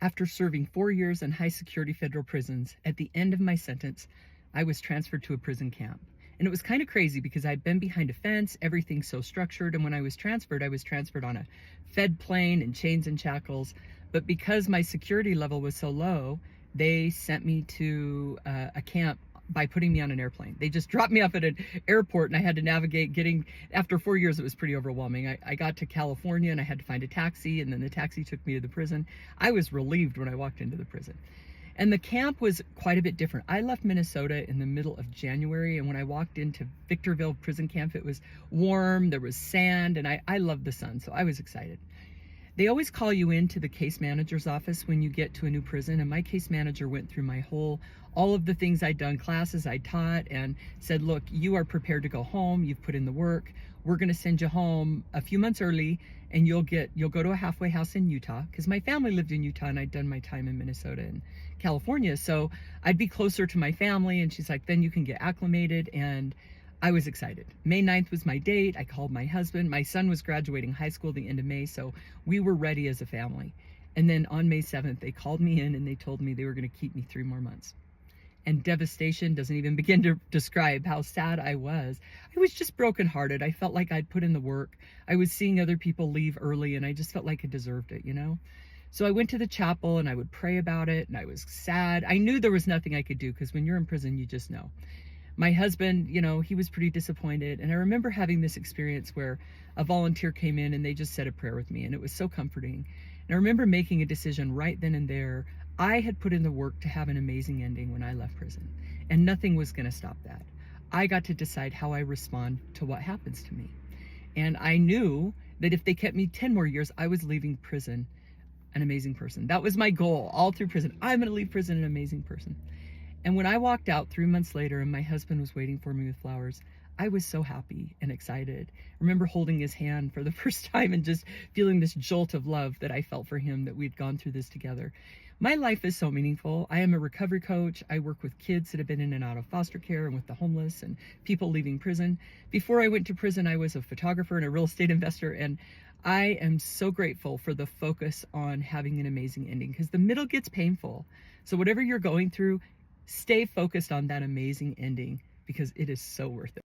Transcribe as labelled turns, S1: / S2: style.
S1: After serving 4 years in high security federal prisons, at the end of my sentence, I was transferred to a prison camp. And it was kind of crazy because I'd been behind a fence, everything's so structured. And when I was transferred on a Fed plane in chains and shackles. But because my security level was so low, they sent me to a camp by putting me on an airplane. They just dropped me off at an airport and I had to navigate after 4 years, it was pretty overwhelming. I got to California and I had to find a taxi, and then the taxi took me to the prison. I was relieved when I walked into the prison. And the camp was quite a bit different. I left Minnesota in the middle of January, and when I walked into Victorville prison camp, it was warm, there was sand, and I loved the sun, so I was excited. They always call you into the case manager's office when you get to a new prison, and my case manager went through all of the things I'd done, classes I taught, and said, look, you are prepared to go home, you've put in the work, we're gonna send you home a few months early, and you'll go to a halfway house in Utah, because my family lived in Utah and I'd done my time in Minnesota and California, so I'd be closer to my family. And she's like, then you can get acclimated. And I was excited. May 9th was my date. I called my husband. My son was graduating high school the end of May, so we were ready as a family. And then on May 7th, they called me in and they told me they were going to keep me 3 more months. And devastation doesn't even begin to describe how sad I was. I was just brokenhearted. I felt like I'd put in the work. I was seeing other people leave early and I just felt like I deserved it, you know? So I went to the chapel and I would pray about it, and I was sad. I knew there was nothing I could do, because when you're in prison, you just know. My husband, he was pretty disappointed. And I remember having this experience where a volunteer came in and they just said a prayer with me, and it was so comforting. And I remember making a decision right then and there. I had put in the work to have an amazing ending when I left prison, and nothing was going to stop that. I got to decide how I respond to what happens to me. And I knew that if they kept me 10 more years, I was leaving prison an amazing person. That was my goal all through prison. I'm going to leave prison an amazing person. And when I walked out 3 months later and my husband was waiting for me with flowers, I was so happy and excited. I remember holding his hand for the first time and just feeling this jolt of love that I felt for him, that we'd gone through this together. My life is so meaningful. I am a recovery coach. I work with kids that have been in and out of foster care and with the homeless and people leaving prison. Before I went to prison, I was a photographer and a real estate investor, and I am so grateful for the focus on having an amazing ending, because the middle gets painful. So whatever you're going through, stay focused on that amazing ending, because it is so worth it.